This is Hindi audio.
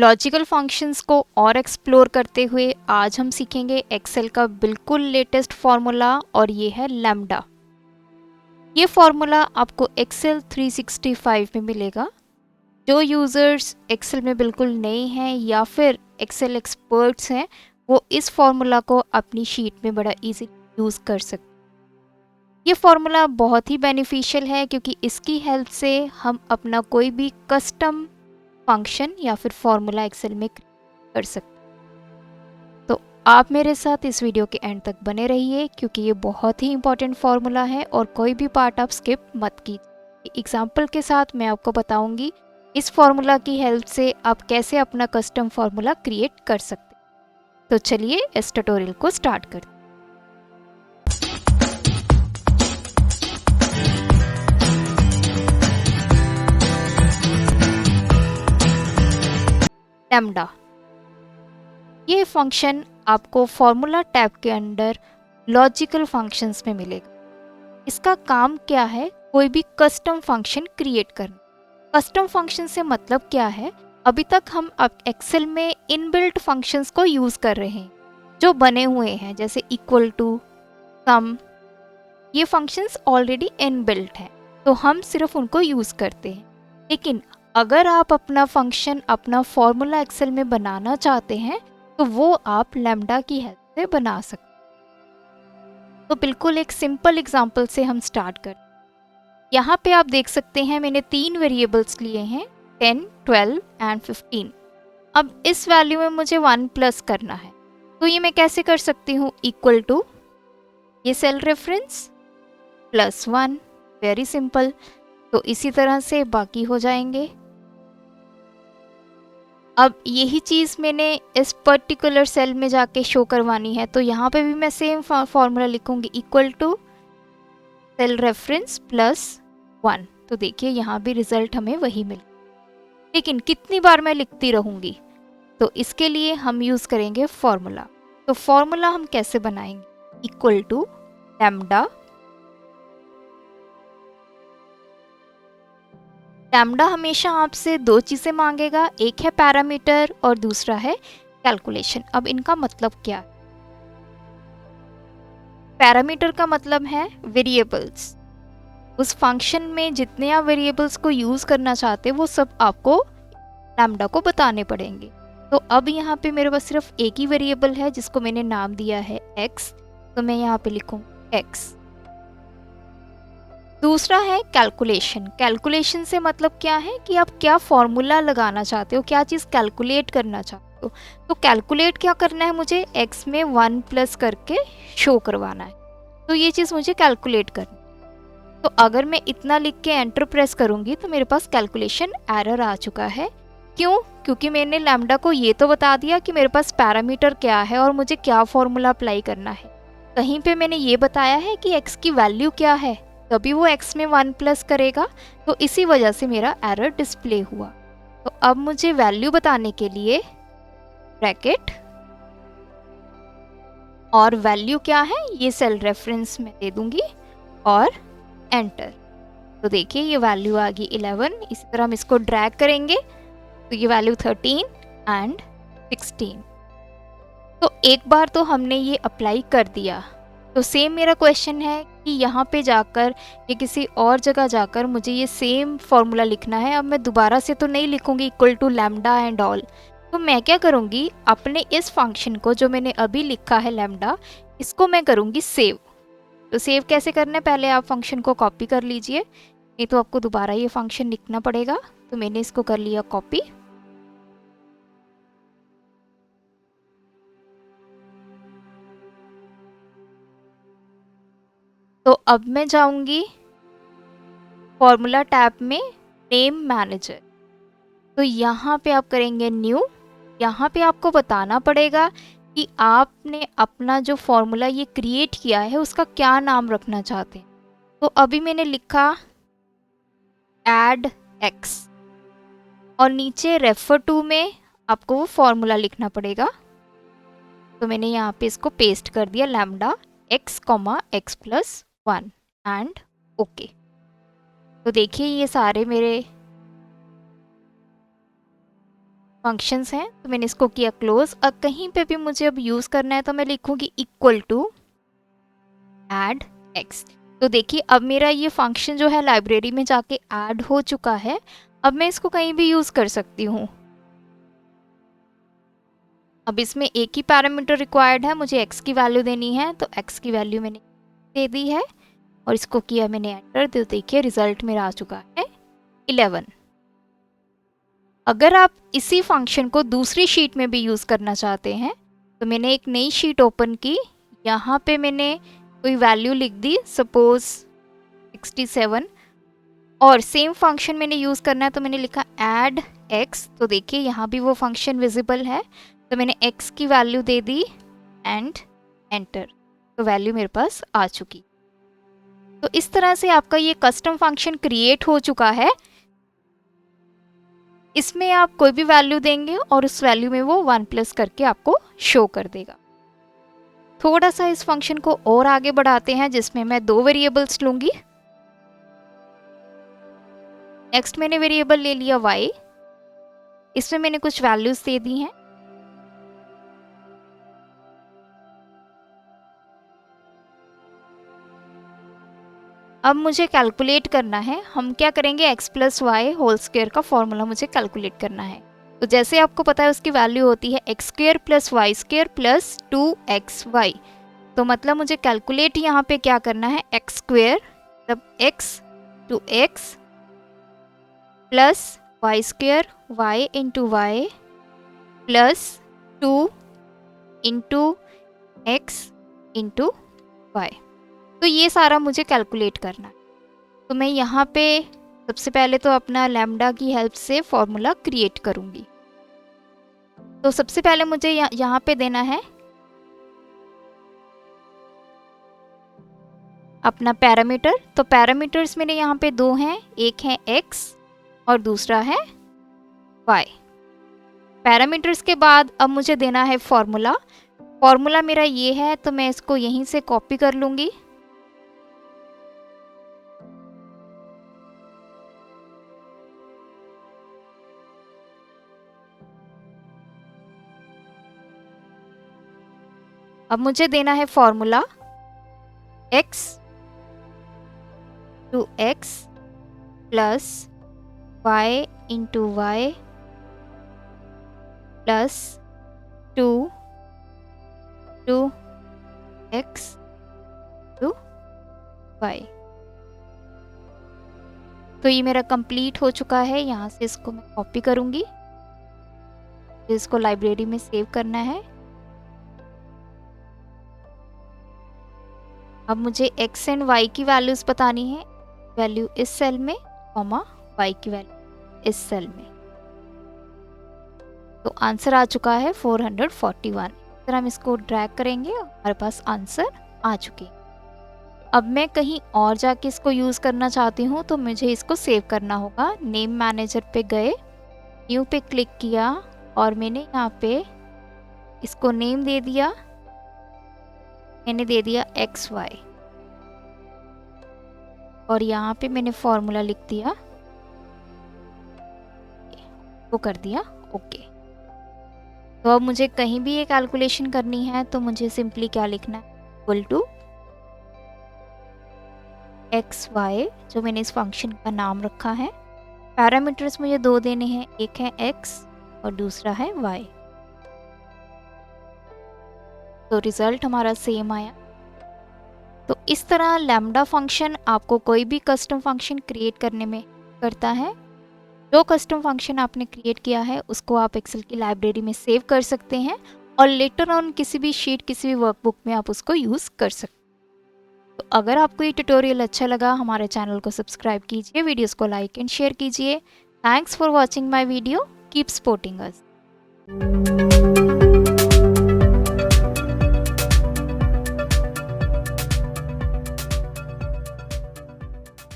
लॉजिकल फंक्शंस को और एक्सप्लोर करते हुए आज हम सीखेंगे एक्सेल का बिल्कुल लेटेस्ट फॉर्मूला और ये है लैम्डा। ये फॉर्मूला आपको एक्सेल 365 में मिलेगा। जो यूज़र्स एक्सेल में बिल्कुल नए हैं या फिर एक्सेल एक्सपर्ट्स हैं वो इस फॉर्मूला को अपनी शीट में बड़ा इजी यूज़ कर सकते हैं। ये फॉर्मूला बहुत ही बेनिफिशियल है क्योंकि इसकी हेल्प से हम अपना कोई भी कस्टम फंक्शन या फिर फॉर्मूला एक्सेल में कर सकते हैं। तो आप मेरे साथ इस वीडियो के एंड तक बने रहिए क्योंकि ये बहुत ही इंपॉर्टेंट फॉर्मूला है और कोई भी पार्ट आप स्किप मत कीजिए। एग्जाम्पल के साथ मैं आपको बताऊंगी इस फॉर्मूला की हेल्प से आप कैसे अपना कस्टम फॉर्मूला क्रिएट कर सकते हैं। तो चलिए इस ट्यूटोरियल को स्टार्ट करते हैं। लैम्डा ये फंक्शन आपको फॉर्मूला टैब के अंदर लॉजिकल फंक्शंस में मिलेगा। इसका काम क्या है? कोई भी कस्टम फंक्शन क्रिएट करना। कस्टम फंक्शन से मतलब क्या है? अभी तक हम अब एक्सेल में इनबिल्ट फंक्शंस को यूज कर रहे हैं जो बने हुए हैं, जैसे इक्वल टू, सम। ये फंक्शंस ऑलरेडी इनबिल्ट हैं तो हम सिर्फ उनको यूज करते हैं। लेकिन अगर आप अपना फंक्शन अपना फॉर्मूला एक्सेल में बनाना चाहते हैं तो वो आप लैम्डा की हेल्प से बना सकते हैं। तो बिल्कुल एक सिंपल एग्जांपल से हम स्टार्ट करते हैं। यहाँ पे आप देख सकते हैं मैंने 3 वेरिएबल्स लिए हैं, 10, 12 एंड 15। अब इस वैल्यू में मुझे 1 प्लस करना है तो ये मैं कैसे कर सकती हूँ? इक्वल टू ये cell reference plus 1, very simple. तो इसी तरह से बाकी हो जाएंगे। अब यही चीज़ मैंने इस पर्टिकुलर सेल में जाके शो करवानी है तो यहाँ पे भी मैं सेम फॉर्मूला लिखूंगी, equal to cell reference plus 1। तो देखिए यहाँ भी रिजल्ट हमें वही मिला। लेकिन कितनी बार मैं लिखती रहूंगी? तो इसके लिए हम यूज़ करेंगे फॉर्मूला। तो फॉर्मूला हम कैसे बनाएंगे? Equal to lambda. लैम्डा हमेशा आपसे 2 चीज़ें मांगेगा, एक है पैरामीटर और दूसरा है कैलकुलेशन। अब इनका मतलब क्या है? पैरामीटर का मतलब है वेरिएबल्स। उस फंक्शन में जितने आप वेरिएबल्स को यूज़ करना चाहते हैं वो सब आपको लैम्डा को बताने पड़ेंगे। तो अब यहाँ पे मेरे पास सिर्फ एक ही वेरिएबल है जिसको मैंने नाम दिया है x, तो मैं यहाँ पे लिखूँ x। दूसरा है कैलकुलेशन। कैलकुलेशन से मतलब क्या है कि आप क्या फॉर्मूला लगाना चाहते हो, क्या चीज़ कैलकुलेट करना चाहते हो। तो कैलकुलेट क्या करना है? मुझे x में 1 प्लस करके शो करवाना है, तो ये चीज़ मुझे कैलकुलेट करनी। तो अगर मैं इतना लिख के एंटर प्रेस करूँगी तो मेरे पास कैलकुलेशन एरर आ चुका है। क्यों? क्योंकि मैंने लैम्डा को ये तो बता दिया कि मेरे पास पैरामीटर क्या है और मुझे क्या फॉर्मूला अप्लाई करना है। कहीं पे मैंने ये बताया है कि x की वैल्यू क्या है, तभी वो x में 1 प्लस करेगा। तो इसी वजह से मेरा एरर डिस्प्ले हुआ। तो अब मुझे वैल्यू बताने के लिए ब्रैकेट और वैल्यू क्या है ये सेल रेफरेंस में दे दूंगी और एंटर। तो देखिए ये वैल्यू आ गई 11। इसी तरह हम इसको ड्रैग करेंगे तो ये वैल्यू 13 एंड 16। तो एक बार तो हमने ये अप्लाई कर दिया। तो सेम मेरा क्वेश्चन है कि यहाँ पे जाकर या किसी और जगह जाकर मुझे ये सेम फॉर्मूला लिखना है। अब मैं दोबारा से तो नहीं लिखूंगी equal to lambda and all. तो मैं क्या करूँगी, अपने इस फंक्शन को जो मैंने अभी लिखा है लैम्डा, इसको मैं करूँगी सेव। तो सेव कैसे करना है? पहले आप फंक्शन को कॉपी कर लीजिए, नहीं तो आपको दोबारा ये फंक्शन लिखना पड़ेगा। तो मैंने इसको कर लिया कॉपी। तो अब मैं जाऊंगी फॉर्मूला टैब में नेम मैनेजर। तो यहाँ पे आप करेंगे न्यू। यहाँ पे आपको बताना पड़ेगा कि आपने अपना जो फॉर्मूला ये क्रिएट किया है उसका क्या नाम रखना चाहते हैं। तो अभी मैंने लिखा ऐड x और नीचे रेफर टू में आपको वो फॉर्मूला लिखना पड़ेगा। तो मैंने यहाँ पे इसको पेस्ट कर दिया, lambda x, x plus 1 and okay. तो देखिए ये सारे मेरे फंक्शंस हैं, तो मैंने इसको किया क्लोज। अब कहीं पे भी मुझे अब यूज़ करना है तो मैं लिखूंगी इक्वल टू ऐड एक्स। तो देखिए अब मेरा ये फंक्शन जो है लाइब्रेरी में जाके ऐड हो चुका है। अब मैं इसको कहीं भी यूज़ कर सकती हूँ। अब इसमें एक ही पैरामीटर रिक्वायर्ड है, मुझे x की वैल्यू देनी है, तो x की वैल्यू मैंने दे दी है और इसको किया मैंने एंटर। तो देखिए रिजल्ट मेरा आ चुका है 11। अगर आप इसी फंक्शन को दूसरी शीट में भी यूज़ करना चाहते हैं तो मैंने एक नई शीट ओपन की, यहाँ पे मैंने कोई वैल्यू लिख दी, सपोज 67, और सेम फंक्शन मैंने यूज़ करना है तो मैंने लिखा ऐड x। तो देखिए यहाँ भी वो फंक्शन विजिबल है, तो मैंने x की value they the and enter. तो वैल्यू मेरे पास आ चुकी। तो इस तरह से आपका ये कस्टम फंक्शन क्रिएट हो चुका है। इसमें आप कोई भी वैल्यू देंगे और उस वैल्यू में वो 1 प्लस करके आपको शो कर देगा। थोड़ा सा इस फंक्शन को और आगे बढ़ाते हैं जिसमें मैं 2 वेरिएबल्स लूंगी। नेक्स्ट मैंने वेरिएबल ले लिया y, इसमें मैंने कुछ वैल्यूज दे दी हैं। अब मुझे कैलकुलेट करना है, हम क्या करेंगे, x plus Y whole square का फॉर्मूला मुझे कैलकुलेट करना है। तो जैसे आपको पता है उसकी वैल्यू होती है X square plus Y square plus 2xy। तो मतलब मुझे कैलकुलेट यहाँ पे क्या करना है, एक्स स्क्वायर मतलब x to x plus Y square y into Y plus 2 into x into Y. तो ये सारा मुझे कैलकुलेट करना है। तो मैं यहाँ पे सबसे पहले तो अपना लैम्डा की हेल्प से फॉर्मूला क्रिएट करूँगी। तो सबसे पहले मुझे यहाँ पे देना है अपना पैरामीटर। तो पैरामीटर्स मेरे यहाँ पे 2 हैं, एक है x और दूसरा है y। पैरामीटर्स के बाद अब मुझे देना है फॉर्मूला। फॉर्मूला मेरा ये है, तो मैं इसको यहीं से कॉपी कर लूँगी। अब मुझे देना है formula x to x plus y into Y plus 2 to x to y। तो ये मेरा कंप्लीट हो चुका है। यहाँ से इसको मैं कॉपी करूँगी, इसको लाइब्रेरी में सेव करना है। अब मुझे x एंड y की वैल्यूज बतानी है, वैल्यू इस सेल में कॉमा y की वैल्यू इस सेल में। तो आंसर आ चुका है 441। अगर हम इसको ड्रैग करेंगे हमारे पास आंसर आ चुकी है। अब मैं कहीं और जाके इसको यूज़ करना चाहती हूँ तो मुझे इसको सेव करना होगा। नेम मैनेजर पे गए, न्यू पे क्लिक किया और मैंने यहाँ पे इसको नेम दे दिया, मैंने दे दिया XY और यहाँ पे मैंने फॉर्मूला लिख दिया, वो कर दिया ओके। तो अब मुझे कहीं भी ये कैलकुलेशन करनी है तो मुझे सिंपली क्या लिखना है, इक्वल टू XY, जो मैंने इस फंक्शन का नाम रखा है। पैरामीटर्स मुझे 2 देने हैं, एक है x और दूसरा है y। तो रिजल्ट हमारा सेम आया। तो इस तरह लैम्डा फंक्शन आपको कोई भी कस्टम फंक्शन क्रिएट करने में करता है। जो कस्टम फंक्शन आपने क्रिएट किया है उसको आप एक्सेल की लाइब्रेरी में सेव कर सकते हैं और लेटर ऑन किसी भी शीट, किसी भी वर्कबुक में आप उसको यूज़ कर सकते हैं। तो अगर आपको ये ट्यूटोरियल अच्छा लगा, हमारे चैनल को सब्सक्राइब कीजिए, वीडियोस को लाइक एंड शेयर कीजिए। Thanks for watching my video, keep supporting us.